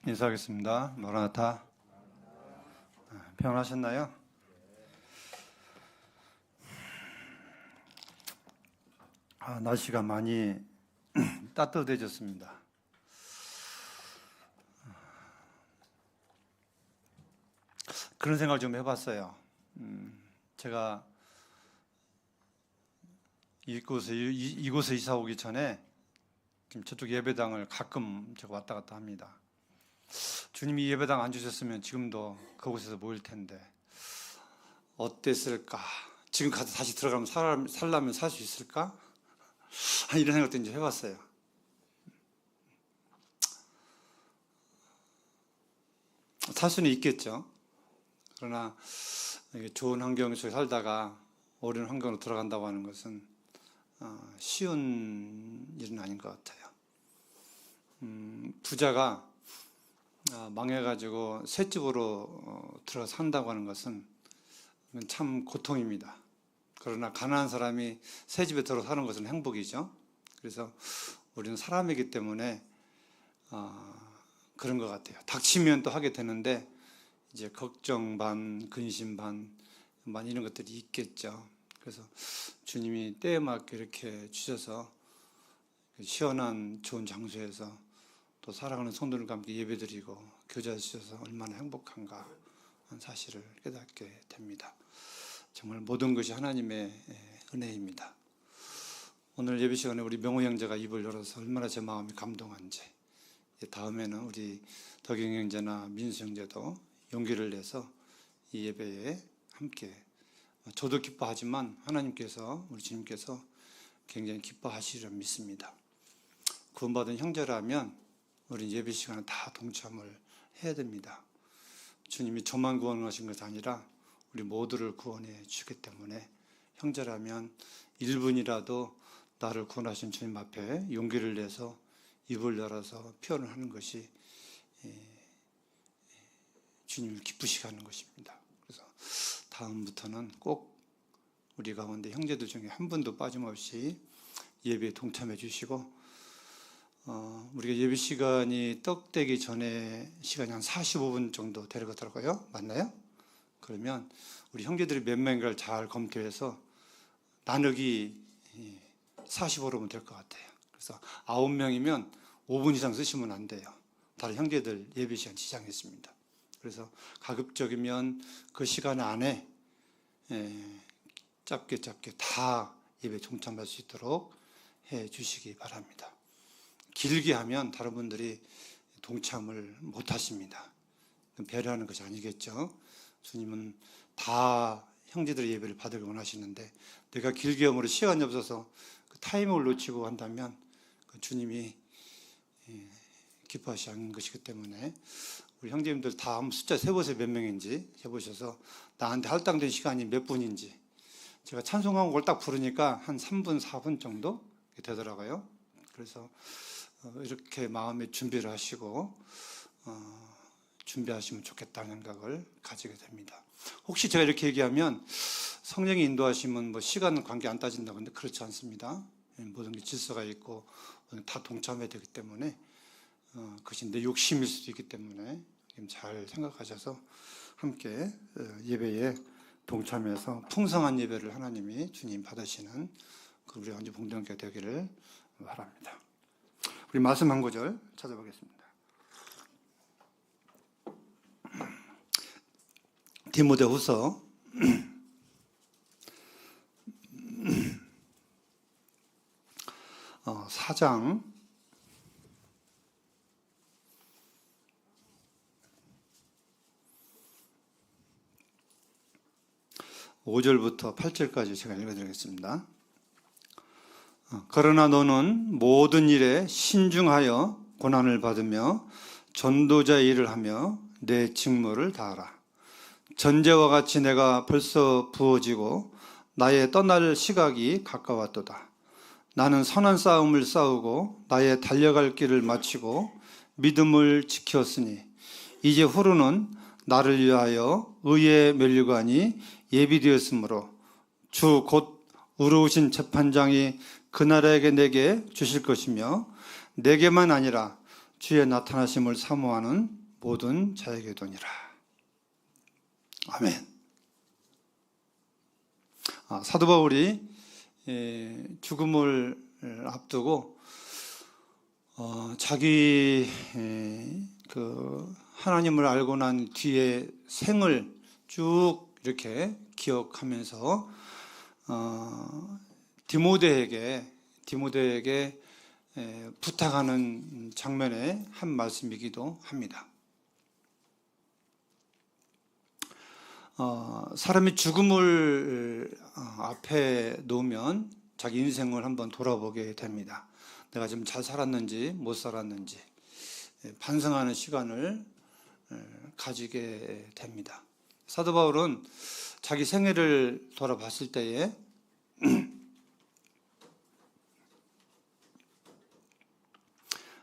인사하겠습니다. 마라나타. 평안하셨나요? 날씨가 많이 따뜻해졌습니다. 그런 생각을 좀 해봤어요. 제가 이곳에 이사 오기 전에 지금 저쪽 예배당을 가끔 제가 왔다 갔다 합니다. 주님이 예배당 안 주셨으면 지금도 그곳에서 모일 텐데 어땠을까? 지금 가서 다시 들어가면 살라면 살 수 있을까? 이런 생각도 이제 해봤어요. 살 수는 있겠죠. 그러나 좋은 환경 속에 살다가 어려운 환경으로 들어간다고 하는 것은 쉬운 일은 아닌 것 같아요. 부자가 망해가지고 새 집으로 들어가 산다고 하는 것은 참 고통입니다. 그러나 가난한 사람이 새 집에 들어 사는 것은 행복이죠. 그래서 우리는 사람이기 때문에 그런 것 같아요. 닥치면 또 하게 되는데 이제 걱정 반, 근심 반 이런 것들이 있겠죠. 그래서 주님이 때에 맞게 이렇게 주셔서 시원한 좋은 장소에서 또 사랑하는 성도들과 함께 예배드리고 교제해 주셔서 얼마나 행복한가 하는 사실을 깨닫게 됩니다. 정말 모든 것이 하나님의 은혜입니다. 오늘 예배 시간에 우리 명호 형제가 입을 열어서 얼마나 제 마음이 감동한지, 다음에는 우리 덕영 형제나 민수 형제도 용기를 내서 이 예배에 함께, 저도 기뻐하지만 하나님께서, 우리 주님께서 굉장히 기뻐하시리라 믿습니다. 구원받은 형제라면 우리 예배 시간에 다 동참을 해야 됩니다. 주님이 저만 구원하신 것이 아니라 우리 모두를 구원해 주기 때문에 형제라면 1분이라도 나를 구원하신 주님 앞에 용기를 내서 입을 열어서 표현을 하는 것이 주님을 기쁘시게 하는 것입니다. 그래서 다음부터는 꼭 우리 가운데 형제들 중에 한 분도 빠짐없이 예배에 동참해 주시고, 우리가 예배 시간이 떡되기 전에 시간이 한 45분 정도 되더라고요. 맞나요? 그러면 우리 형제들이 몇 명인가를 잘 검토해서 나누기 45로 하면 될 것 같아요. 그래서 9명이면 5분 이상 쓰시면 안 돼요. 다른 형제들 예배 시간 지장했습니다. 그래서 가급적이면 그 시간 안에 짧게 다 예배 동참할 수 있도록 해 주시기 바랍니다. 길게 하면 다른 분들이 동참을 못 하십니다. 배려하는 것이 아니겠죠. 주님은 다 형제들의 예배를 받으길 원하시는데 내가 길게 함으로 시간이 없어서 그 타이밍을 놓치고 한다면 그 주님이 기뻐하지 않는 것이기 때문에 우리 형제님들 다 한번 숫자 세보세요. 몇 명인지 해보셔서 나한테 할당된 시간이 몇 분인지. 제가 찬송한 걸 딱 부르니까 한 3분, 4분 정도 되더라고요. 그래서 이렇게 마음의 준비를 하시고 준비하시면 좋겠다는 생각을 가지게 됩니다. 혹시 제가 이렇게 얘기하면 성령이 인도하시면 뭐 시간 관계 안 따진다고 하는데 그렇지 않습니다. 모든 게 질서가 있고 다 동참해야 되기 때문에 그것이 내 욕심일 수도 있기 때문에 잘 생각하셔서 함께 예배에 동참해서 풍성한 예배를 하나님이 주님 받으시는 그 우리 완전 봉동교회 되기를 바랍니다. 우리 말씀 한 구절 찾아보겠습니다. 디모데후서 4장 5절부터 8절까지 제가 읽어드리겠습니다. 그러나 너는 모든 일에 신중하여 고난을 받으며 전도자의 일을 하며 내 직무를 다하라. 전제와 같이 내가 벌써 부어지고 나의 떠날 시각이 가까웠도다. 나는 선한 싸움을 싸우고 나의 달려갈 길을 마치고 믿음을 지켰으니 이제 후로는 나를 위하여 의의 면류관이 예비되었으므로 주 곧 의로우신 재판장이 그날에게 내게 주실 것이며 내게만 아니라 주의 나타나심을 사모하는 모든 자에게 도니라. 아멘. 사도 바울이 죽음을 앞두고 자기 그 하나님을 알고 난 뒤에 생을 쭉 이렇게 기억하면서 디모데에게 부탁하는 장면의 한 말씀이기도 합니다. 사람이 죽음을 앞에 놓으면 자기 인생을 한번 돌아보게 됩니다. 내가 좀 잘 살았는지 못 살았는지 반성하는 시간을 가지게 됩니다. 사도 바울은 자기 생애를 돌아봤을 때에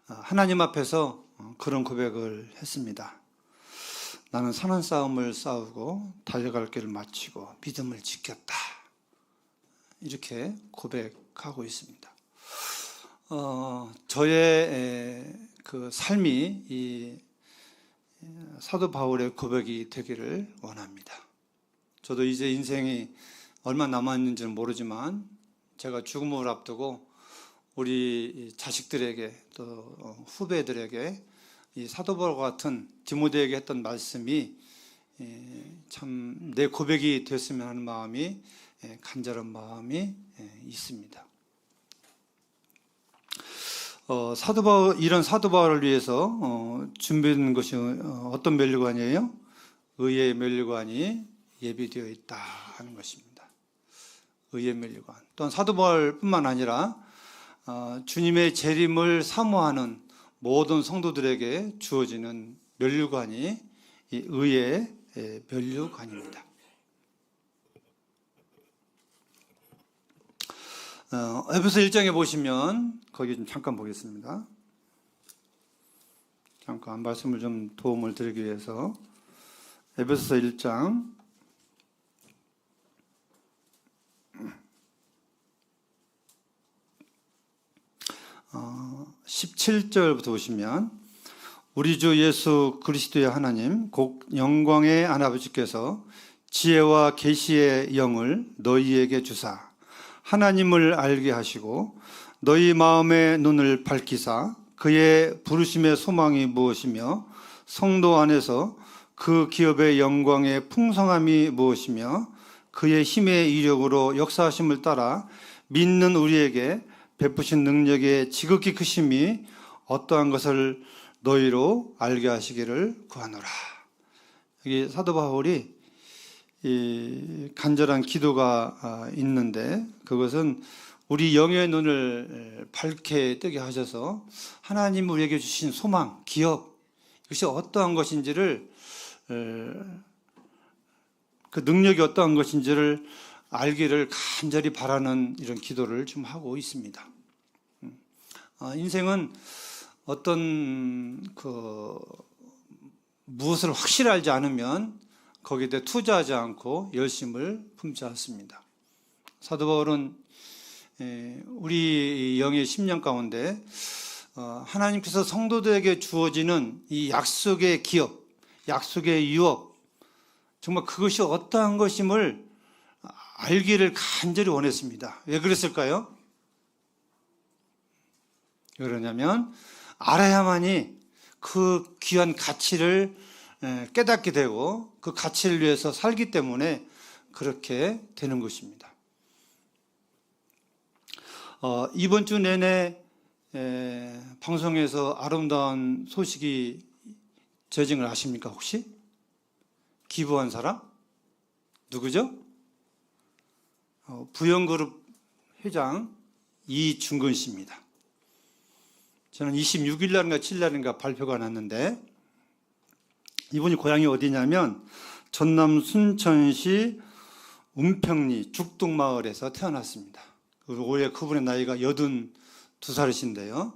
하나님 앞에서 그런 고백을 했습니다. 나는 선한 싸움을 싸우고 달려갈 길을 마치고 믿음을 지켰다. 이렇게 고백하고 있습니다. 저의 그 삶이 이 사도 바울의 고백이 되기를 원합니다. 저도 이제 인생이 얼마 남았는지는 모르지만 제가 죽음을 앞두고 우리 자식들에게 또 후배들에게 이 사도 바울 같은 디모데에게 했던 말씀이 참 내 고백이 됐으면 하는 마음이 간절한 마음이 있습니다. 이런 사도 바울을 위해서 준비된 것이 어떤 면류관이에요? 의의 면류관이 예비되어 있다 하는 것입니다. 의의 면류관. 또한 사도 바울뿐만 아니라 주님의 재림을 사모하는 모든 성도들에게 주어지는 면류관이 이 의의 면류관입니다. 에베소 1장에 보시면 거기 좀 잠깐 보겠습니다. 잠깐 말씀을 좀 도움을 드리기 위해서 에베소 1장 17절부터 보시면 우리 주 예수 그리스도의 하나님 곧 영광의 아버지께서 지혜와 계시의 영을 너희에게 주사 하나님을 알게 하시고 너희 마음의 눈을 밝히사 그의 부르심의 소망이 무엇이며 성도 안에서 그 기업의 영광의 풍성함이 무엇이며 그의 힘의 이력으로 역사하심을 따라 믿는 우리에게 베푸신 능력의 지극히 크심이 어떠한 것을 너희로 알게 하시기를 구하노라. 여기 사도 바울이 이 간절한 기도가 있는데 그것은 우리 영의 눈을 밝게 뜨게 하셔서 하나님 우리에게 주신 소망, 기업 이것이 어떠한 것인지를 그 능력이 어떠한 것인지를 알기를 간절히 바라는 이런 기도를 좀 하고 있습니다. 인생은 어떤 무엇을 확실히 알지 않으면 거기에 대해 투자하지 않고 열심을 품지 않습니다. 사도 바울은 우리 영의 심령 가운데 하나님께서 성도들에게 주어지는 이 약속의 기업, 약속의 유업, 정말 그것이 어떠한 것임을 알기를 간절히 원했습니다. 왜 그랬을까요? 왜 그러냐면 알아야만이 그 귀한 가치를 깨닫게 되고 그 가치를 위해서 살기 때문에 그렇게 되는 것입니다. 이번 주 내내 방송에서 아름다운 소식이 전해진 걸 아십니까 혹시? 기부한 사람? 누구죠? 부영그룹 회장 이중근 씨입니다. 저는 26일 날인가 7일 날인가 발표가 났는데 이분이 고향이 어디냐면 전남 순천시 운평리 죽동마을에서 태어났습니다. 올해 그분의 나이가 82살이신데요.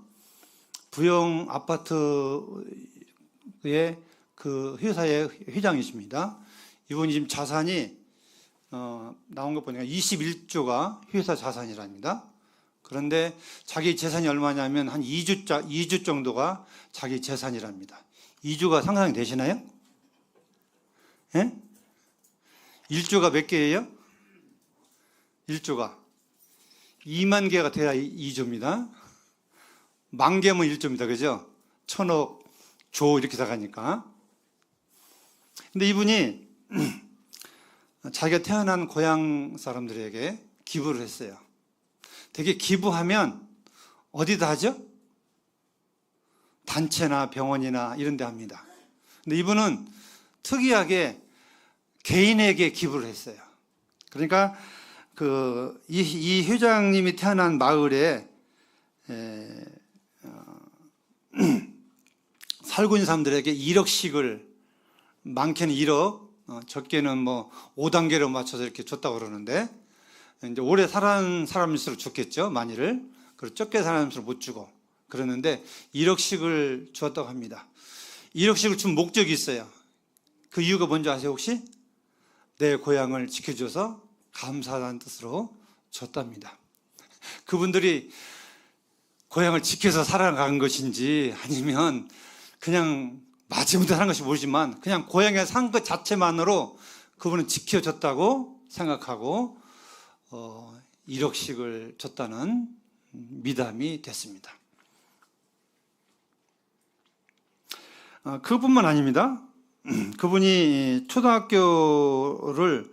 부영 아파트의 그 회사의 회장이십니다. 이분이 지금 자산이 나온 거 보니까 21조가 회사 자산이랍니다. 그런데 자기 재산이 얼마냐면 한 2주 정도가 자기 재산이랍니다. 2주가 상상이 되시나요? 예? 1주가 몇 개예요? 1주가 2만 개가 돼야 2주입니다. 만 개면 1조입니다. 그죠? 천억, 조 이렇게 나가니까. 근데 이분이 자기가 태어난 고향 사람들에게 기부를 했어요. 되게 기부하면 어디다 하죠? 단체나 병원이나 이런 데 합니다. 근데 이분은 특이하게 개인에게 기부를 했어요. 그러니까 이 회장님이 태어난 마을에 살고 있는 사람들에게 1억씩을, 많게는 1억, 적게는 뭐 5단계로 맞춰서 이렇게 줬다고 그러는데, 이제 오래 살아는 사람일수록 좋겠죠, 많이를. 그리고 적게 사는 사람일수록 못 주고 그러는데 1억씩을 주었다고 합니다. 1억씩을 준 목적이 있어요. 그 이유가 뭔지 아세요, 혹시? 내 고향을 지켜줘서 감사하다는 뜻으로 줬답니다. 그분들이 고향을 지켜서 살아간 것인지 아니면 그냥 마지못해 사는 것이 모르지만 그냥 고향에 산 것 자체만으로 그분은 지켜줬다고 생각하고 1억씩을 줬다는 미담이 됐습니다. 그뿐만 아닙니다. 그분이 초등학교를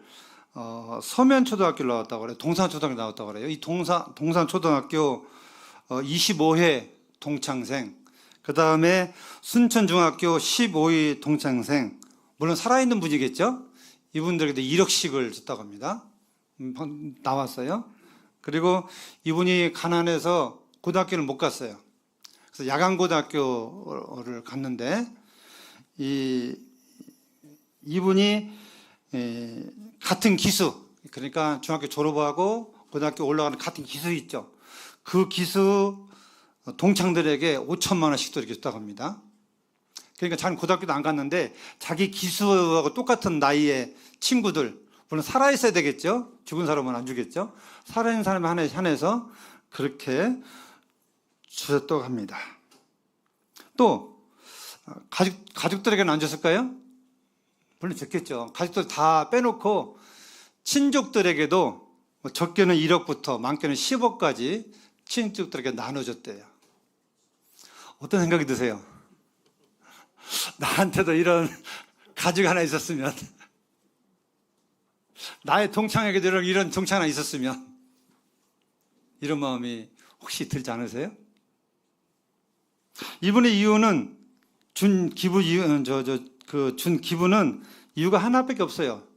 서면초등학교를 나왔다고 그래요. 동산초등학교 나왔다고 그래요. 이 동산초등학교 25회 동창생, 그 다음에 순천중학교 15위 동창생, 물론 살아있는 분이겠죠? 이분들에게 1억씩을 줬다고 합니다. 나왔어요. 그리고 이분이 가난해서 고등학교를 못 갔어요. 그래서 야간고등학교를 갔는데 이분이 같은 기수, 그러니까 중학교 졸업하고 고등학교 올라가는 같은 기수 있죠. 그 기수 동창들에게 5천만 원씩도 이렇게 줬다고 합니다. 그러니까 자기는 고등학교도 안 갔는데 자기 기수하고 똑같은 나이의 친구들, 물론 살아있어야 되겠죠. 죽은 사람은 안 주겠죠. 살아있는 사람에 한해서 그렇게 주셨다고 합니다. 또 가족들에게는 안 줬을까요? 물론 줬겠죠. 가족들 다 빼놓고 친족들에게도 적게는 1억부터 많게는 10억까지 친족들에게 나눠줬대요. 어떤 생각이 드세요? 나한테도 이런 가족 하나 있었으면, 나의 동창에게도 이런 동창 하나 있었으면, 이런 마음이 혹시 들지 않으세요? 이분의 이유는 준 기부는 이유가 하나밖에 없어요.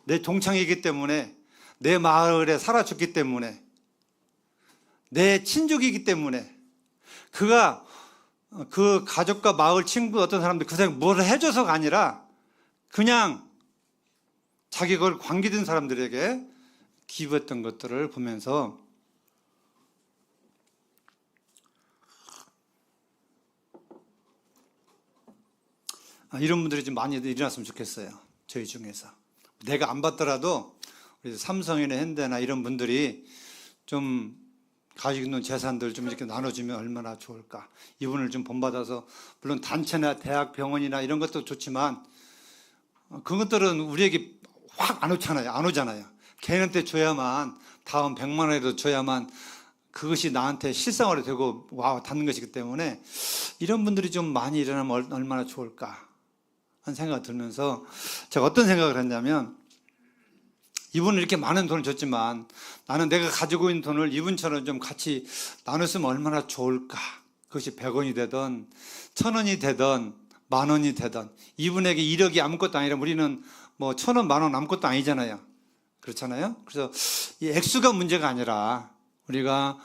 내 동창이기 때문에, 내 마을에 살아줬기 때문에, 내 친족이기 때문에, 그가 그 가족과 마을 친구 어떤 사람들 그 사람이 뭘 해줘서가 아니라 그냥 자기 그걸 관계된 사람들에게 기부했던 것들을 보면서 이런 분들이 좀 많이 일어났으면 좋겠어요. 저희 중에서. 내가 안 받더라도 우리 삼성이나 현대나 이런 분들이 좀 가지고 있는 재산들 좀 이렇게 나눠주면 얼마나 좋을까. 이분을 좀 본받아서, 물론 단체나 대학, 병원이나 이런 것도 좋지만 그것들은 우리에게 확 안 오잖아요. 걔한테 줘야만, 다음 100만 원에도 줘야만 그것이 나한테 실생활이 되고 닿는 것이기 때문에 이런 분들이 좀 많이 일어나면 얼마나 좋을까 하는 생각이 들면서 제가 어떤 생각을 했냐면, 이분은 이렇게 많은 돈을 줬지만 나는 내가 가지고 있는 돈을 이분처럼 좀 같이 나눴으면 얼마나 좋을까. 그것이 100원이 되든 1000원이 되든 10,000원이 되든, 이분에게 1억이 아무것도 아니라 우리는 뭐 1,000원, 10,000원 아무것도 아니잖아요. 그렇잖아요. 그래서 이 액수가 문제가 아니라 우리가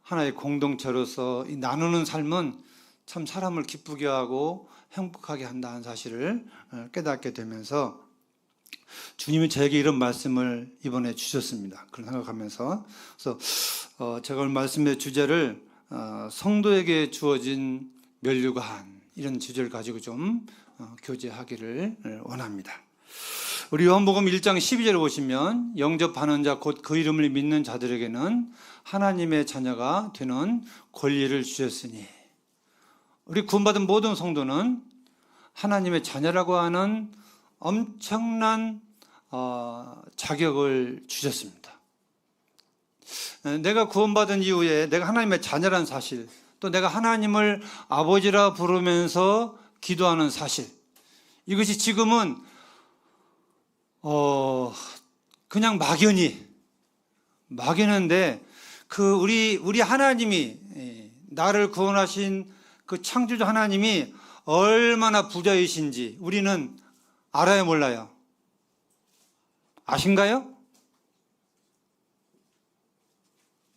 하나의 공동체로서 이 나누는 삶은 참 사람을 기쁘게 하고 행복하게 한다는 사실을 깨닫게 되면서 주님이 저에게 이런 말씀을 이번에 주셨습니다. 그런 생각하면서, 그래서 제가 오늘 말씀의 주제를 성도에게 주어진 면류관, 이런 주제를 가지고 좀 교제하기를 원합니다. 우리 요한복음 1장 12절을 보시면 영접하는 자 곧 그 이름을 믿는 자들에게는 하나님의 자녀가 되는 권리를 주셨으니, 우리 구원받은 모든 성도는 하나님의 자녀라고 하는 엄청난 자격을 주셨습니다. 내가 구원받은 이후에 내가 하나님의 자녀라는 사실, 또 내가 하나님을 아버지라 부르면서 기도하는 사실, 이것이 지금은 그냥 막연한데 우리 하나님이, 나를 구원하신 그 창조주 하나님이 얼마나 부자이신지 우리는 알아요, 몰라요? 아신가요?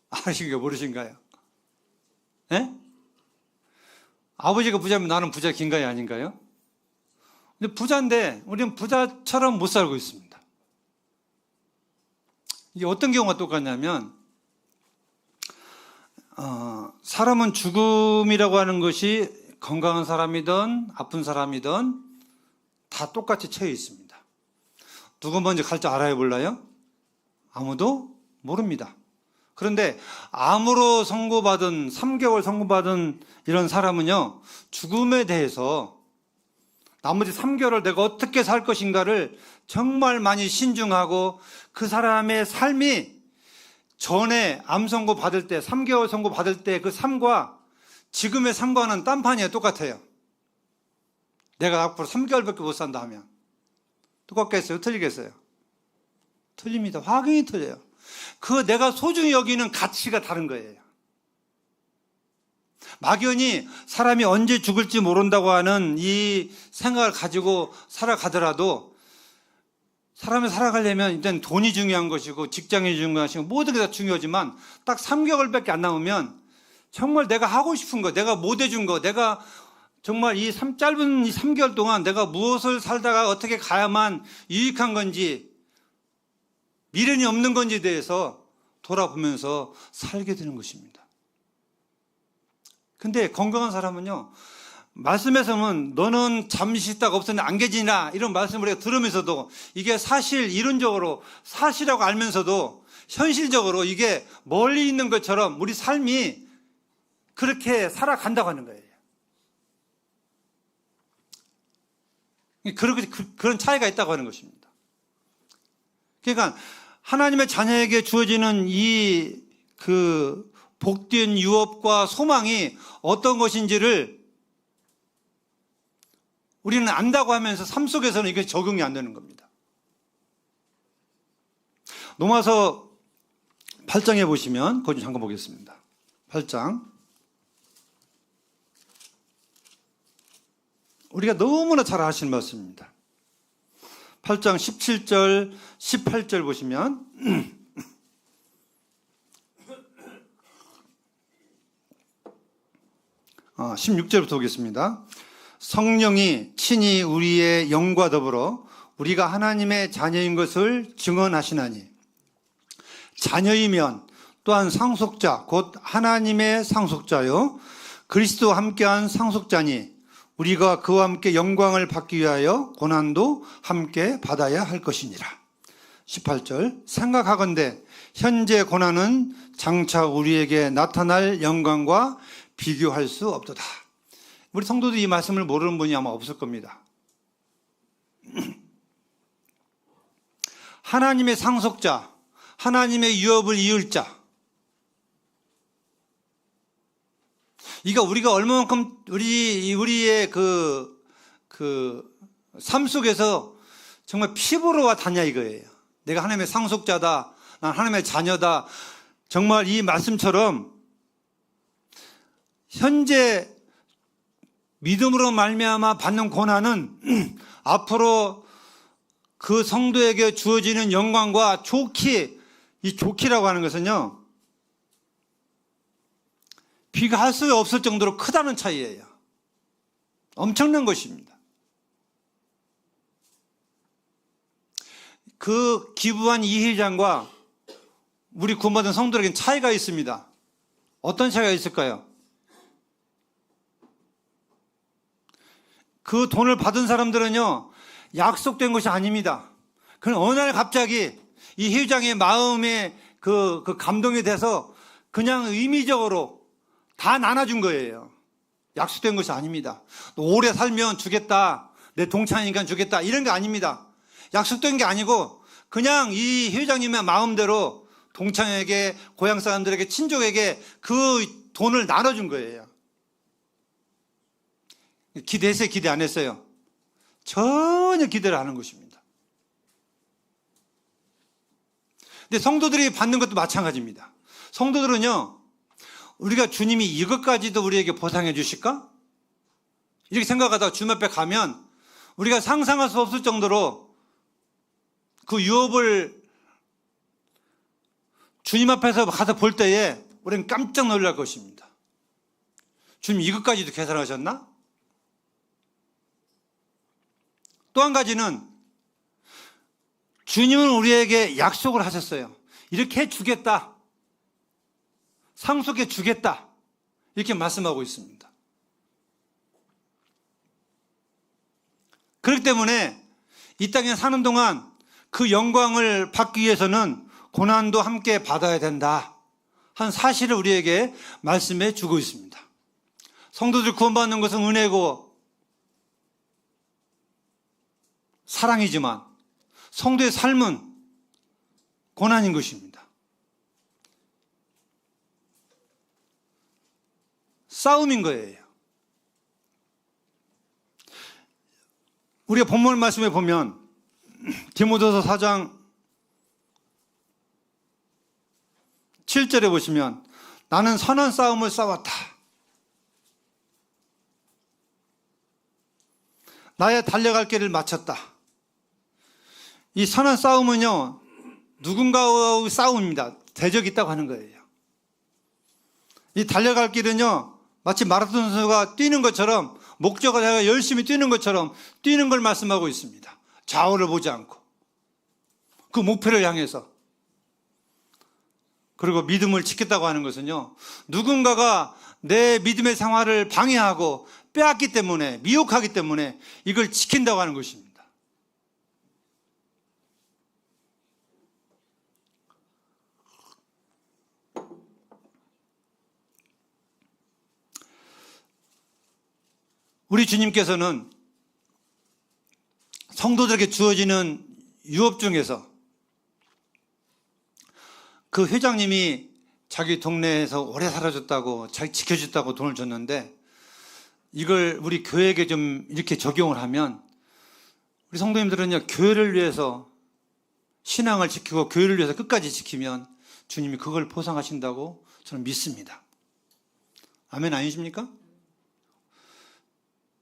아시고 모르신가요? 예? 아버지가 부자면 나는 부자 긴가요, 아닌가요? 근데 부자인데 우리는 부자처럼 못 살고 있습니다. 이게 어떤 경우가 똑같냐면, 사람은 죽음이라고 하는 것이 건강한 사람이든 아픈 사람이든 다 똑같이 처해 있습니다. 누가 먼저 갈 줄 알아요, 몰라요? 아무도 모릅니다. 그런데 암으로 선고받은 3개월 선고받은 이런 사람은요, 죽음에 대해서 나머지 3개월을 내가 어떻게 살 것인가를 정말 많이 신중하고, 그 사람의 삶이 전에 암 선고 받을 때, 3개월 선고 받을 때 그 삶과 지금의 삶과는 딴판이에요. 똑같아요. 내가 앞으로 3개월밖에 못 산다 하면 똑같겠어요? 틀리겠어요? 틀립니다. 확연히 틀려요. 그 내가 소중히 여기는 가치가 다른 거예요. 막연히 사람이 언제 죽을지 모른다고 하는 이 생각을 가지고 살아가더라도, 사람이 살아가려면 일단 돈이 중요한 것이고 직장이 중요한 것이고 모든 게 다 중요하지만, 딱 3개월밖에 안 남으면 정말 내가 하고 싶은 거, 내가 못 해준 거, 내가 정말 짧은 이 3개월 동안 내가 무엇을 살다가 어떻게 가야만 유익한 건지, 미련이 없는 건지에 대해서 돌아보면서 살게 되는 것입니다. 근데 건강한 사람은요, 말씀에서는 너는 잠시 있다가 없었는데 안 계지나, 이런 말씀을 우리가 들으면서도 이게 사실, 이론적으로 사실이라고 알면서도 현실적으로 이게 멀리 있는 것처럼 우리 삶이 그렇게 살아간다고 하는 거예요. 그런 차이가 있다고 하는 것입니다. 그러니까 하나님의 자녀에게 주어지는 그 복된 유업과 소망이 어떤 것인지를 우리는 안다고 하면서 삶 속에서는 이게 적용이 안 되는 겁니다. 로마서 8장에 보시면, 거기 잠깐 보겠습니다. 8장. 우리가 너무나 잘 아시는 말씀입니다. 8장 17절, 18절 보시면, 16절부터 보겠습니다. 성령이 친히 우리의 영과 더불어 우리가 하나님의 자녀인 것을 증언하시나니, 자녀이면 또한 상속자 곧 하나님의 상속자요 그리스도와 함께한 상속자니, 우리가 그와 함께 영광을 받기 위하여 고난도 함께 받아야 할 것이니라. 18절, 생각하건대 현재 고난은 장차 우리에게 나타날 영광과 비교할 수 없도다. 우리 성도도 이 말씀을 모르는 분이 아마 없을 겁니다. 하나님의 상속자, 하나님의 유업을 이을 자, 이거 우리가 얼마만큼 우리의 삶 속에서 정말 피부로 와 닿냐 이거예요. 내가 하나님의 상속자다, 난 하나님의 자녀다. 정말 이 말씀처럼 현재 믿음으로 말미암아 받는 고난은 앞으로 그 성도에게 주어지는 영광과 이 좋기라고 하는 것은요, 비교할 수 없을 정도로 크다는 차이예요. 엄청난 것입니다. 그 기부한 이회장과 우리 구원받은 성도에게는 차이가 있습니다. 어떤 차이가 있을까요? 그 돈을 받은 사람들은요, 약속된 것이 아닙니다. 그럼 어느 날 갑자기 이 회장의 마음에 그 감동이 돼서 그냥 의미적으로 다 나눠준 거예요. 약속된 것이 아닙니다. 오래 살면 주겠다. 내 동창이니까 주겠다. 이런 게 아닙니다. 약속된 게 아니고 그냥 이 회장님의 마음대로 동창에게, 고향 사람들에게, 친족에게 그 돈을 나눠준 거예요. 기대했어요? 기대 안 했어요? 전혀 기대를 안 한 것입니다. 근데 성도들이 받는 것도 마찬가지입니다. 성도들은요, 우리가 주님이 이것까지도 우리에게 보상해 주실까? 이렇게 생각하다가 주님 앞에 가면 우리가 상상할 수 없을 정도로 그 유업을 주님 앞에서 가서 볼 때에 우리는 깜짝 놀랄 것입니다. 주님 이것까지도 계산하셨나? 또 한 가지는 주님은 우리에게 약속을 하셨어요. 이렇게 해주겠다. 상속해 주겠다. 이렇게 말씀하고 있습니다. 그렇기 때문에 이 땅에 사는 동안 그 영광을 받기 위해서는 고난도 함께 받아야 된다. 한 사실을 우리에게 말씀해 주고 있습니다. 성도들 구원받는 것은 은혜고 사랑이지만 성도의 삶은 고난인 것입니다. 싸움인 거예요. 우리가 본문 말씀에 보면 디모데서 4장 7절에 보시면 나는 선한 싸움을 싸웠다. 나의 달려갈 길을 마쳤다. 이 선한 싸움은요, 누군가와의 싸움입니다. 대적이 있다고 하는 거예요. 이 달려갈 길은요, 마치 마라톤 선수가 뛰는 것처럼, 목적을 향해 열심히 뛰는 것처럼 뛰는 걸 말씀하고 있습니다. 좌우를 보지 않고 그 목표를 향해서. 그리고 믿음을 지켰다고 하는 것은요, 누군가가 내 믿음의 생활을 방해하고 빼앗기 때문에, 미혹하기 때문에 이걸 지킨다고 하는 것입니다. 우리 주님께서는 성도들에게 주어지는 유업 중에서 그 회장님이 자기 동네에서 오래 살아줬다고, 잘 지켜줬다고 돈을 줬는데 이걸 우리 교회에게 좀 이렇게 적용을 하면 우리 성도님들은요, 교회를 위해서 신앙을 지키고 교회를 위해서 끝까지 지키면 주님이 그걸 보상하신다고 저는 믿습니다. 아멘 아니십니까?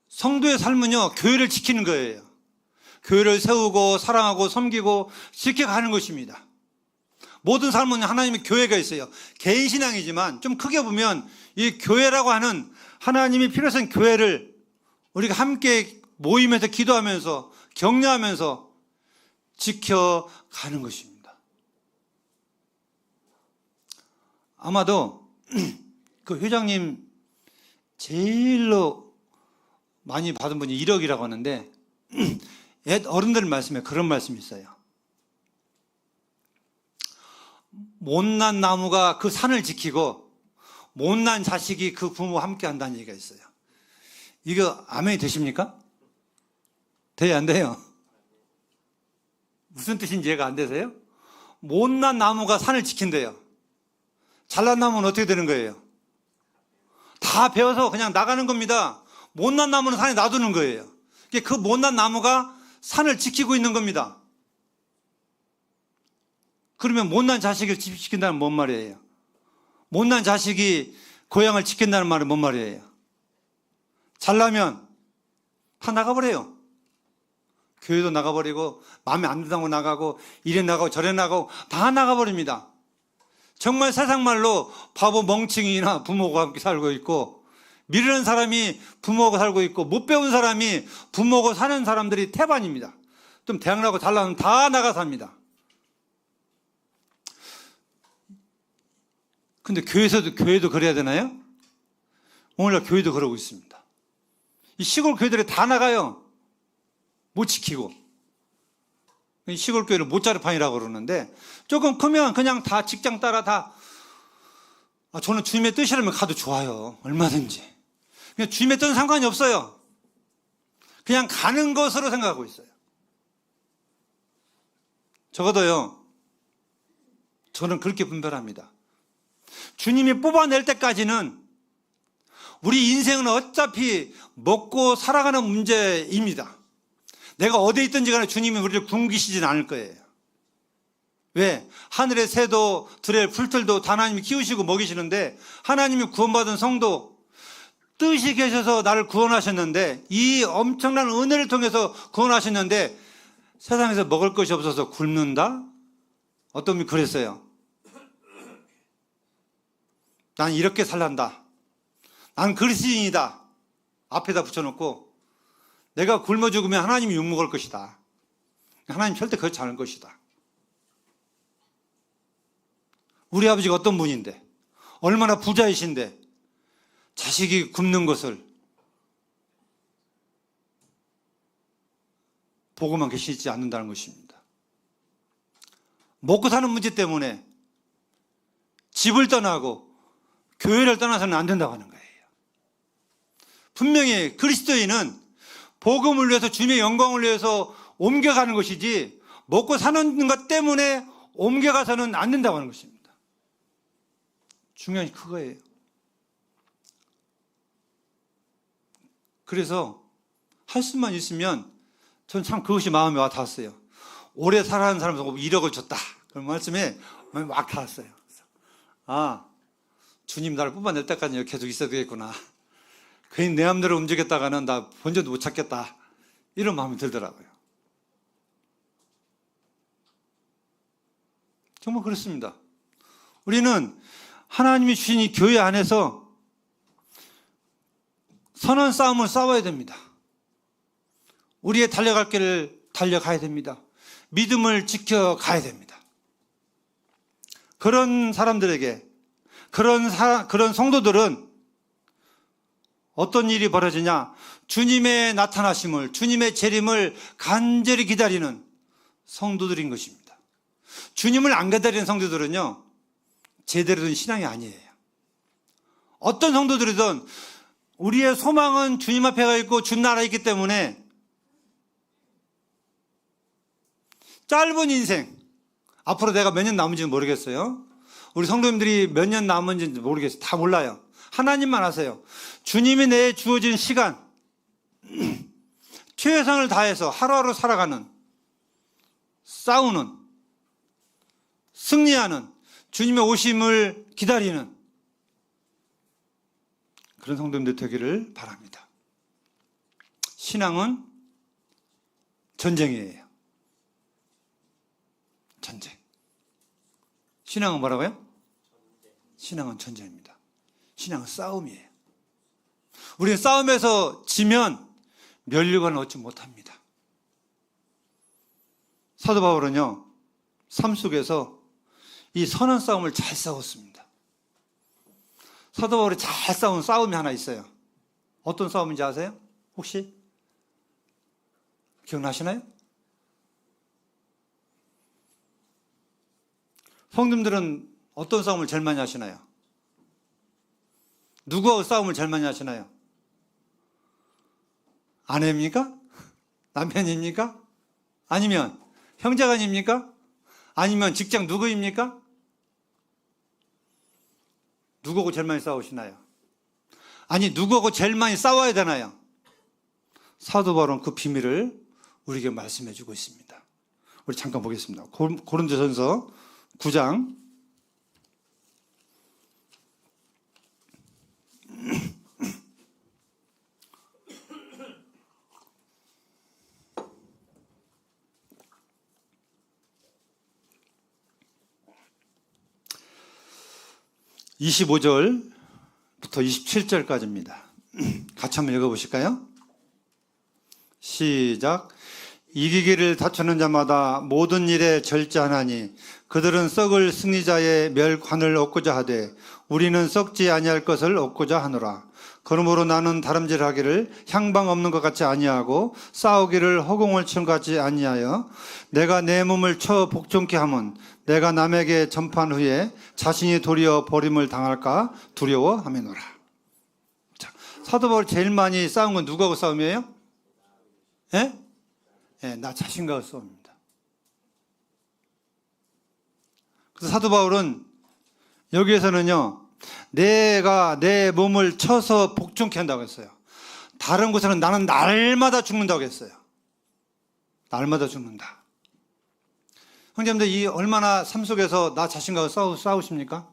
성도의 삶은요, 교회를 지키는 거예요. 교회를 세우고 사랑하고 섬기고 지켜가는 것입니다. 모든 삶은 하나님의 교회가 있어요. 개인 신앙이지만 좀 크게 보면 이 교회라고 하는 하나님이 필요하신 교회를 우리가 함께 모이면서 기도하면서 격려하면서 지켜가는 것입니다. 아마도 그 회장님 제일로 많이 받은 분이 1억이라고 하는데 옛 어른들 말씀에 그런 말씀이 있어요. 못난 나무가 그 산을 지키고 못난 자식이 그 부모와 함께 한다는 얘기가 있어요. 이거 아멘이 되십니까? 돼요, 안 돼요? 무슨 뜻인지 이해가 안 되세요? 못난 나무가 산을 지킨대요. 잘난 나무는 어떻게 되는 거예요? 다 베어서 그냥 나가는 겁니다. 못난 나무는 산에 놔두는 거예요. 그 못난 나무가 산을 지키고 있는 겁니다. 그러면 못난 자식을 지킨다는 뭔 말이에요? 못난 자식이 고향을 지킨다는 말은 뭔 말이에요? 잘나면 다 나가버려요. 교회도 나가버리고 마음에 안 든다고 나가고 이래 나가고 저래 나가고 다 나가버립니다. 정말 세상 말로 바보 멍청이나 부모가 함께 살고 있고 미르는 사람이 부모하고 살고 있고 못 배운 사람이 부모하고 사는 사람들이 태반입니다. 좀 대학 나고 잘나면 다 나가 삽니다. 근데 교회도 그래야 되나요? 오늘날 교회도 그러고 있습니다. 이 시골 교회들이 다 나가요. 못 지키고. 시골 교회를 모짜르판이라고 그러는데, 조금 크면 그냥 다 직장 따라 다, 저는 주님의 뜻이라면 가도 좋아요. 얼마든지. 그냥 주님의 뜻은 상관이 없어요. 그냥 가는 것으로 생각하고 있어요. 적어도요, 저는 그렇게 분별합니다. 주님이 뽑아낼 때까지는 우리 인생은 어차피 먹고 살아가는 문제입니다. 내가 어디에 있든지 간에 주님이 우리를 굶기시진 않을 거예요. 왜? 하늘의 새도 들의 풀들도 다 하나님이 키우시고 먹이시는데, 하나님이 구원받은 성도, 뜻이 계셔서 나를 구원하셨는데, 이 엄청난 은혜를 통해서 구원하셨는데 세상에서 먹을 것이 없어서 굶는다? 어떤 분이 그랬어요. 난 이렇게 살란다. 난 그리스도인이다. 앞에다 붙여놓고 내가 굶어 죽으면 하나님이 욕먹을 것이다. 하나님 절대 그렇지 않을 것이다. 우리 아버지가 어떤 분인데, 얼마나 부자이신데 자식이 굶는 것을 보고만 계시지 않는다는 것입니다. 먹고 사는 문제 때문에 집을 떠나고 교회를 떠나서는 안 된다고 하는 거예요. 분명히 그리스도인은 복음을 위해서, 주님의 영광을 위해서 옮겨가는 것이지, 먹고 사는 것 때문에 옮겨가서는 안 된다고 하는 것입니다. 중요한 게 그거예요. 그래서 할 수만 있으면 전 참 그것이 마음에 와 닿았어요. 오래 살아가는 사람에서 1억을 줬다, 그런 말씀에 막 닿았어요. 주님 나를 뽑아낼 때까지 계속 있어야 되겠구나. 괜히 내 마음대로 움직였다가는 나 본전도 못 찾겠다, 이런 마음이 들더라고요. 정말 그렇습니다. 우리는 하나님이 주신 이 교회 안에서 선한 싸움을 싸워야 됩니다. 우리의 달려갈 길을 달려가야 됩니다. 믿음을 지켜가야 됩니다. 그런 사람들에게, 그런 성도들은 어떤 일이 벌어지냐? 주님의 나타나심을, 주님의 재림을 간절히 기다리는 성도들인 것입니다. 주님을 안 기다리는 성도들은요, 제대로 된 신앙이 아니에요. 어떤 성도들이든 우리의 소망은 주님 앞에 있고 주 나라에 있기 때문에 짧은 인생, 앞으로 내가 몇 년 남은지는 모르겠어요. 우리 성도님들이 몇 년 남은지 모르겠어요. 다 몰라요. 하나님만 아세요. 주님이 내게 주어진 시간, 최선을 다해서 하루하루 살아가는, 싸우는, 승리하는, 주님의 오심을 기다리는 그런 성도님들 되기를 바랍니다. 신앙은 전쟁이에요. 전쟁. 신앙은 뭐라고요? 신앙은 전쟁입니다. 신앙은 싸움이에요. 우리는 싸움에서 지면 면류관을 얻지 못합니다. 사도 바울은요, 삶 속에서 이 선한 싸움을 잘 싸웠습니다. 사도 바울이 잘 싸운 싸움이 하나 있어요. 어떤 싸움인지 아세요? 혹시 기억나시나요? 성도님들은 어떤 싸움을 제일 많이 하시나요? 누구하고 싸움을 제일 많이 하시나요? 아내입니까? 남편입니까? 아니면 형제간입니까? 아니면 직장 누구입니까? 누구하고 제일 많이 싸우시나요? 아니, 누구하고 제일 많이 싸워야 되나요? 사도 바울은 그 비밀을 우리에게 말씀해 주고 있습니다. 우리 잠깐 보겠습니다. 고린도전서 9장 25절부터 27절까지입니다. 같이 한번 읽어보실까요? 시작. 이기기를 다투는 자마다 모든 일에 절제하나니 그들은 썩을 승리자의 멸관을 얻고자 하되 우리는 썩지 아니할 것을 얻고자 하노라. 그러므로 나는 다름질하기를 향방 없는 것 같이 아니하고 싸우기를 허공을 치는 것 같이 아니하여 내가 내 몸을 쳐 복종케 하면 내가 남에게 전파한 후에 자신이 도리어 버림을 당할까 두려워하매노라. 자, 사도 바울이 제일 많이 싸운 건 누구하고 싸움이에요? 예? 예, 나 자신과 싸움입니다. 그래서 사도 바울은 여기에서는요, 내가 내 몸을 쳐서 복종케 한다고 했어요. 다른 곳에는 나는 날마다 죽는다고 했어요. 날마다 죽는다. 형제님들, 이 얼마나 삶 속에서 나 자신과 싸우십니까?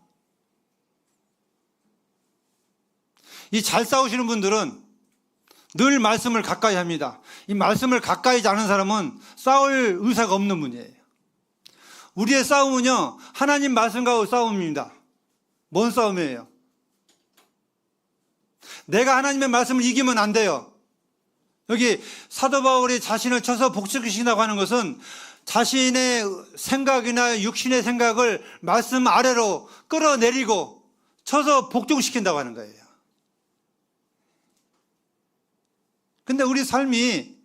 이 잘 싸우시는 분들은 늘 말씀을 가까이 합니다. 이 말씀을 가까이 하는 사람은 싸울 의사가 없는 분이에요. 우리의 싸움은요, 하나님 말씀과 싸움입니다. 뭔 싸움이에요? 내가 하나님의 말씀을 이기면 안 돼요. 여기 사도 바울이 자신을 쳐서 복종시킨다고 하는 것은 자신의 생각이나 육신의 생각을 말씀 아래로 끌어내리고 쳐서 복종시킨다고 하는 거예요. 근데 우리 삶이,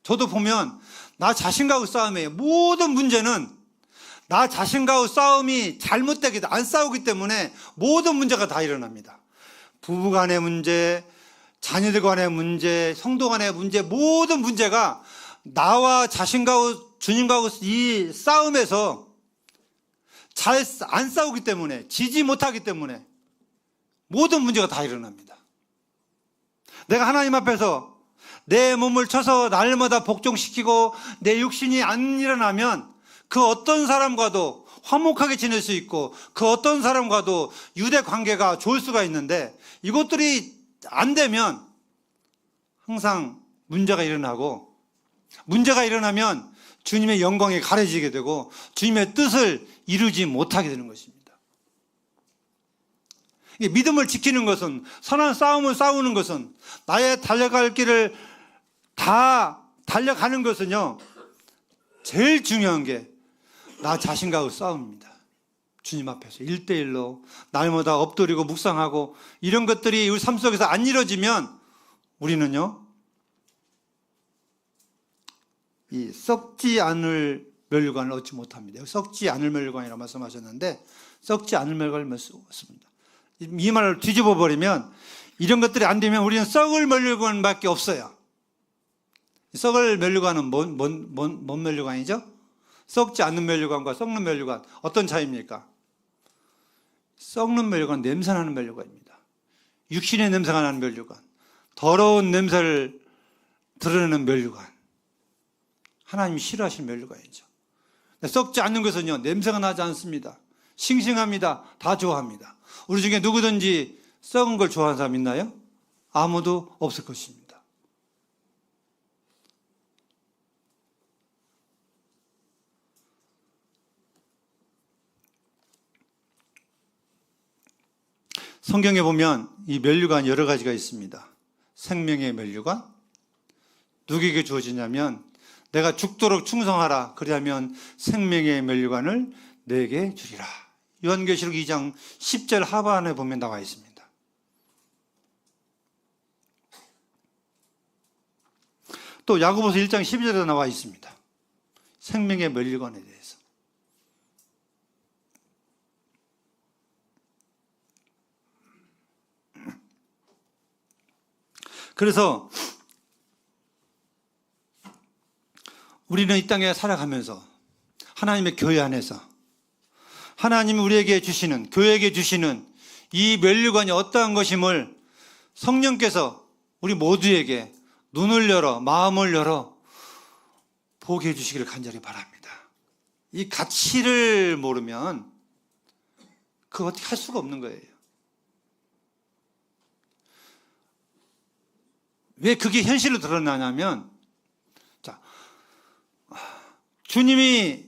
저도 보면 나 자신과의 싸움이에요. 모든 문제는 나 자신과의 싸움이 잘못되게 안 싸우기 때문에 모든 문제가 다 일어납니다. 부부 간의 문제, 자녀들 간의 문제, 성도 간의 문제, 모든 문제가 나와 자신과의 주님과의 이 싸움에서 잘 안 싸우기 때문에, 지지 못하기 때문에 모든 문제가 다 일어납니다. 내가 하나님 앞에서 내 몸을 쳐서 날마다 복종시키고 내 육신이 안 일어나면 그 어떤 사람과도 화목하게 지낼 수 있고 그 어떤 사람과도 유대 관계가 좋을 수가 있는데, 이것들이 안 되면 항상 문제가 일어나고, 문제가 일어나면 주님의 영광이 가려지게 되고 주님의 뜻을 이루지 못하게 되는 것입니다. 믿음을 지키는 것은, 선한 싸움을 싸우는 것은, 나의 달려갈 길을 다 달려가는 것은요, 제일 중요한 게 나 자신과의 싸움입니다. 주님 앞에서 1대1로 날마다 엎드리고 묵상하고, 이런 것들이 우리 삶 속에서 안 이루어지면 우리는요, 이 썩지 않을 멸류관을 얻지 못합니다. 썩지 않을 멸류관이라고 말씀하셨는데, 썩지 않을 멸류관을 썼습니다. 이 말을 뒤집어 버리면, 이런 것들이 안 되면 우리는 썩을 멸류관밖에 없어요. 썩을 멸류관은 뭔 멸류관이죠? 썩지 않는 멸류관과 썩는 멸류관, 어떤 차이입니까? 썩는 멸류관은 냄새나는 멸류관입니다. 육신의 냄새가 나는 멸류관, 더러운 냄새를 드러내는 멸류관, 하나님이 싫어하시는 멸류관이죠. 썩지 않는 것은요, 냄새가 나지 않습니다. 싱싱합니다. 다 좋아합니다. 우리 중에 누구든지 썩은 걸 좋아하는 사람 있나요? 아무도 없을 것입니다. 성경에 보면 이 멸류관 여러 가지가 있습니다. 생명의 멸류관, 누구에게 주어지냐면 내가 죽도록 충성하라, 그리하면 생명의 멸류관을 내게 주리라. 요한계시록 2장 10절 하반에 보면 나와 있습니다. 또 야고보서 1장 12절에 나와 있습니다. 생명의 멸류관에 대해서. 그래서 우리는 이 땅에 살아가면서 하나님의 교회 안에서 하나님이 우리에게 주시는, 교회에게 주시는 이 멸류관이 어떠한 것임을 성령께서 우리 모두에게 눈을 열어, 마음을 열어 보게 해주시기를 간절히 바랍니다. 이 가치를 모르면 그거 어떻게 할 수가 없는 거예요. 왜 그게 현실로 드러나냐면, 자, 주님의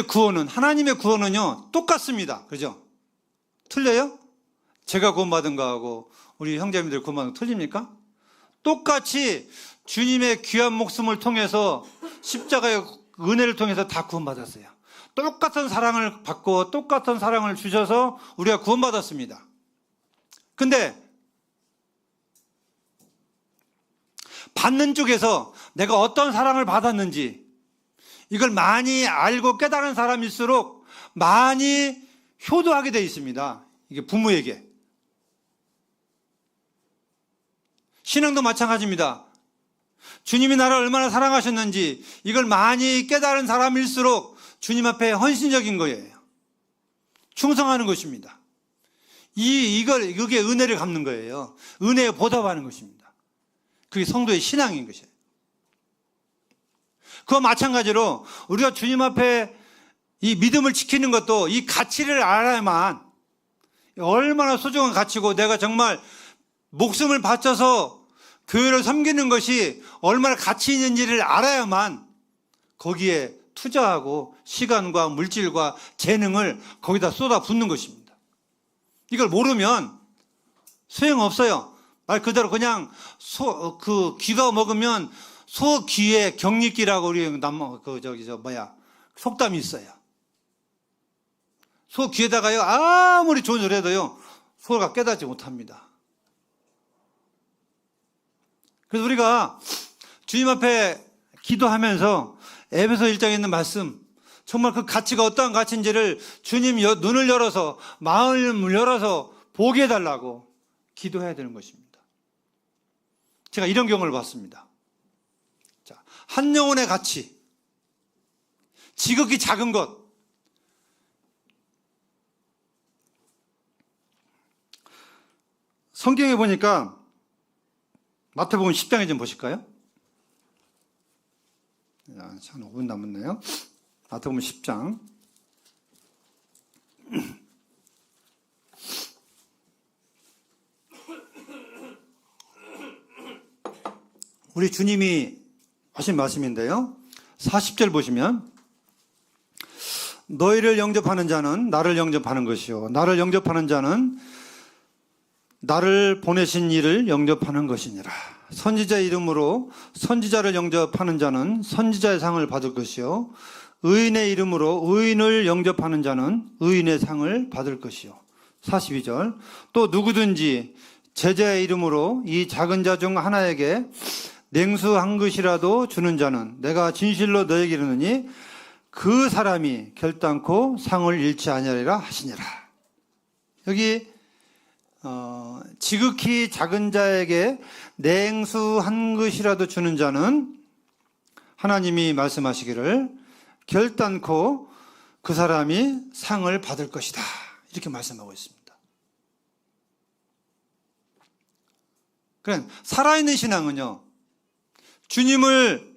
구원은, 하나님의 구원은요, 똑같습니다. 그죠? 틀려요? 제가 구원받은 거하고 우리 형제님들 구원받은 거 틀립니까? 똑같이 주님의 귀한 목숨을 통해서, 십자가의 은혜를 통해서 다 구원받았어요. 똑같은 사랑을 받고 똑같은 사랑을 주셔서 우리가 구원받았습니다. 근데 받는 쪽에서 내가 어떤 사랑을 받았는지 이걸 많이 알고 깨달은 사람일수록 많이 효도하게 되어 있습니다. 이게 부모에게. 신앙도 마찬가지입니다. 주님이 나를 얼마나 사랑하셨는지 이걸 많이 깨달은 사람일수록 주님 앞에 헌신적인 거예요. 충성하는 것입니다. 그게 은혜를 갚는 거예요. 은혜에 보답하는 것입니다. 그게 성도의 신앙인 것이에요. 그와 마찬가지로 우리가 주님 앞에 이 믿음을 지키는 것도 이 가치를 알아야만, 얼마나 소중한 가치고 내가 정말 목숨을 바쳐서 교회를 섬기는 것이 얼마나 가치 있는지를 알아야만 거기에 투자하고 시간과 물질과 재능을 거기다 쏟아붓는 것입니다. 이걸 모르면 소용없어요. 말 그대로 그냥 귀가 먹으면 소 귀에 격리기라고 우리 속담이 있어요. 소 귀에다가요, 아무리 좋은 소리 해도요, 소가 깨닫지 못합니다. 그래서 우리가 주님 앞에 기도하면서 에베소 1장에 있는 말씀, 정말 그 가치가 어떠한 가치인지를 주님 눈을 열어서, 마음을 열어서 보게 해달라고 기도해야 되는 것입니다. 제가 이런 경우를 봤습니다. 자, 한 영혼의 가치, 지극히 작은 것, 성경에 보니까 마태복음 10장에 좀 보실까요? 한 5분 남았네요. 마태복음 10장. 우리 주님이 하신 말씀인데요. 40절 보시면, 너희를 영접하는 자는 나를 영접하는 것이요, 나를 영접하는 자는 나를 보내신 이를 영접하는 것이니라. 선지자 이름으로 선지자를 영접하는 자는 선지자의 상을 받을 것이요, 의인의 이름으로 의인을 영접하는 자는 의인의 상을 받을 것이요. 42절. 또 누구든지 제자의 이름으로 이 작은 자 중 하나에게 냉수 한 그릇이라도 주는 자는 내가 진실로 너에게 이르노니 그 사람이 결단코 상을 잃지 아니하리라 하시니라. 여기 지극히 작은 자에게 냉수 한 그릇이라도 주는 자는 하나님이 말씀하시기를 결단코 그 사람이 상을 받을 것이다, 이렇게 말씀하고 있습니다. 그래, 살아있는 신앙은요, 주님을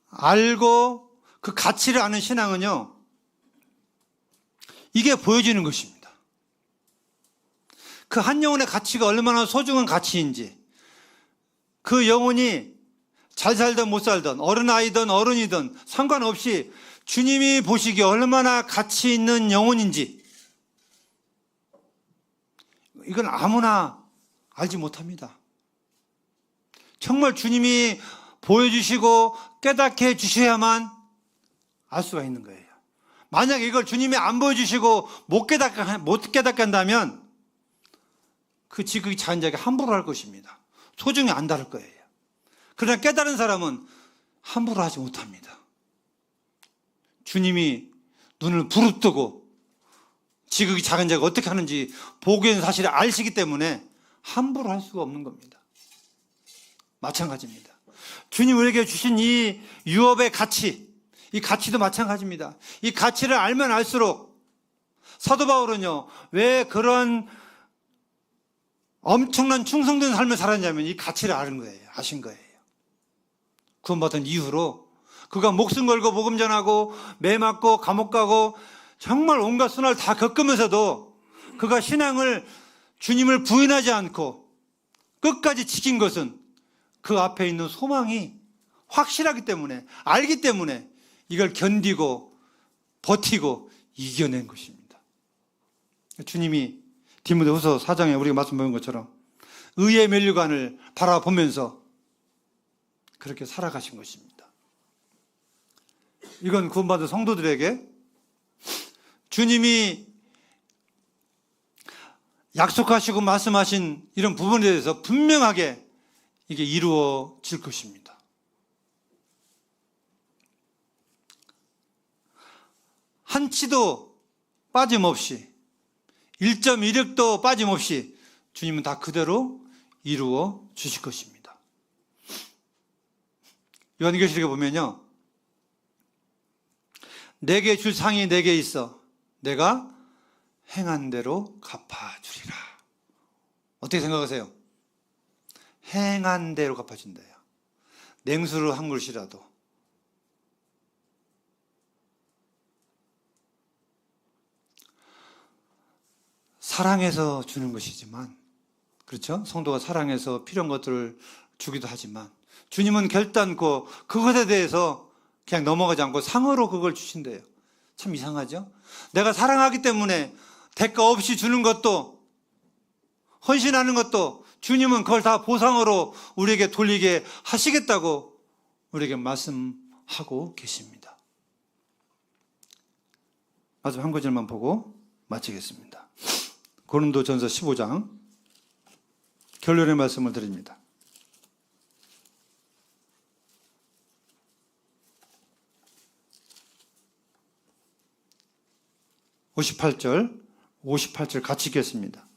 알고 그 가치를 아는 신앙은요, 이게 보여지는 것입니다. 그 한 영혼의 가치가 얼마나 소중한 가치인지, 그 영혼이 잘 살든 못 살든 어른아이든 어른이든 상관없이 주님이 보시기에 얼마나 가치 있는 영혼인지, 이건 아무나 알지 못합니다. 정말 주님이 보여주시고 깨닫게 해주셔야만 알 수가 있는 거예요. 만약에 이걸 주님이 안 보여주시고 못 깨닫게 한다면 그 지극히 작은 자에게 함부로 할 것입니다. 소중히 안 다룰 거예요. 그러나 깨달은 사람은 함부로 하지 못합니다. 주님이 눈을 부릅뜨고 지극히 작은 자가 어떻게 하는지 보고 있는 사실을 아시기 때문에 함부로 할 수가 없는 겁니다. 마찬가지입니다. 주님 우리에게 주신 이 유업의 가치, 이 가치도 마찬가지입니다. 이 가치를 알면 알수록, 사도 바울은요, 왜 그런 엄청난 충성된 삶을 살았냐면 이 가치를 아는 거예요. 아신 거예요. 구원받은 이후로 그가 목숨 걸고 복음 전하고 매 맞고 감옥 가고 정말 온갖 순환을 다 겪으면서도 그가 신앙을, 주님을 부인하지 않고 끝까지 지킨 것은 그 앞에 있는 소망이 확실하기 때문에, 알기 때문에 이걸 견디고 버티고 이겨낸 것입니다. 주님이 디모데후서 4장에 우리가 말씀 보는 것처럼 의의 면류관을 바라보면서 그렇게 살아가신 것입니다. 이건 구원받은 성도들에게 주님이 약속하시고 말씀하신 이런 부분에 대해서 분명하게 이게 이루어질 것입니다. 한치도 빠짐없이 1.1획도 빠짐없이 주님은 다 그대로 이루어 주실 것입니다. 요한계시록에 보면요, 내게 줄 상이 내게 있어 내가 행한 대로 갚아주리라. 어떻게 생각하세요? 행한 대로 갚아준대요. 냉수를 한 그릇이라도. 사랑해서 주는 것이지만, 그렇죠? 성도가 사랑해서 필요한 것들을 주기도 하지만 주님은 결단코 그것에 대해서 그냥 넘어가지 않고 상으로 그걸 주신대요. 참 이상하죠? 내가 사랑하기 때문에 대가 없이 주는 것도, 헌신하는 것도 주님은 그걸 다 보상으로 우리에게 돌리게 하시겠다고 우리에게 말씀하고 계십니다. 마지막 한 구절만 보고 마치겠습니다. 고린도전서 15장 결론의 말씀을 드립니다. 58절 같이 읽겠습니다.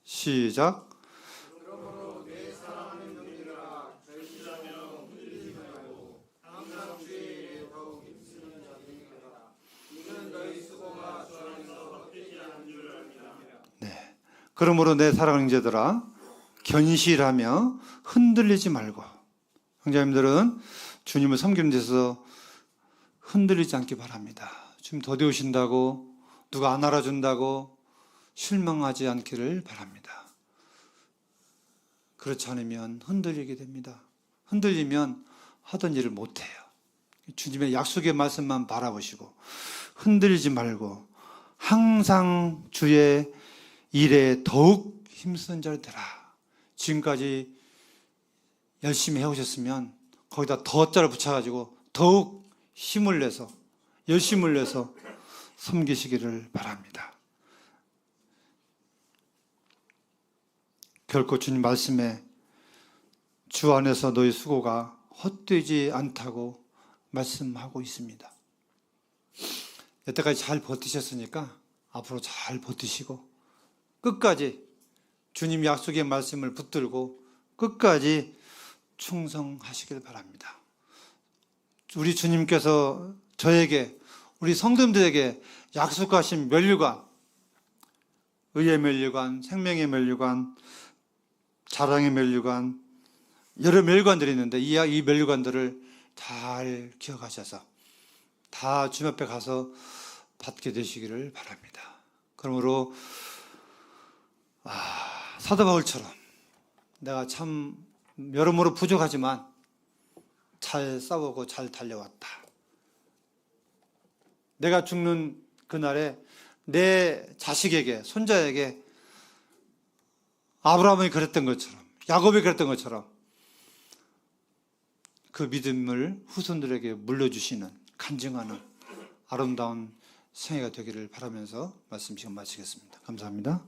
시작. 그러므로 내 사랑하는 형제들아, 절실하며 흔들리지 말고 항상 주의 일에 더욱 힘쓰는 자들이라. 이는 너희 수고가 주 안에서 헛되지 않은 줄 압니다. 네. 그러므로 내 사랑하는 형제들아, 견실하며 흔들리지 말고. 형제님들은 주님을 섬기는 데서 흔들리지 않기 바랍니다. 주님 더디 오신다고, 누가 안 알아준다고 실망하지 않기를 바랍니다. 그렇지 않으면 흔들리게 됩니다. 흔들리면 하던 일을 못해요. 주님의 약속의 말씀만 바라보시고 흔들리지 말고 항상 주의 일에 더욱 힘쓰는 자를 되라. 지금까지 열심히 해오셨으면 거기다 더자를 붙여가지고 더욱 힘을 내서, 열심을 내서 섬기시기를 바랍니다. 결코 주님 말씀에 주 안에서 너희 수고가 헛되지 않다고 말씀하고 있습니다. 여태까지 잘 버티셨으니까 앞으로 잘 버티시고 끝까지 주님 약속의 말씀을 붙들고 끝까지 충성하시길 바랍니다. 우리 주님께서 저에게, 우리 성도님들에게 약속하신 면류관, 의의 면류관, 생명의 면류관, 자랑의 면류관, 여러 면류관들이 있는데 이 면류관들을 잘 기억하셔서 다 주님 앞에 가서 받게 되시기를 바랍니다. 그러므로 사도 바울처럼 내가 참 여러모로 부족하지만 잘 싸우고 잘 달려왔다. 내가 죽는 그날에 내 자식에게, 손자에게 아브라함이 그랬던 것처럼, 야곱이 그랬던 것처럼 그 믿음을 후손들에게 물려주시는, 간증하는 아름다운 생애가 되기를 바라면서 말씀 지금 마치겠습니다. 감사합니다.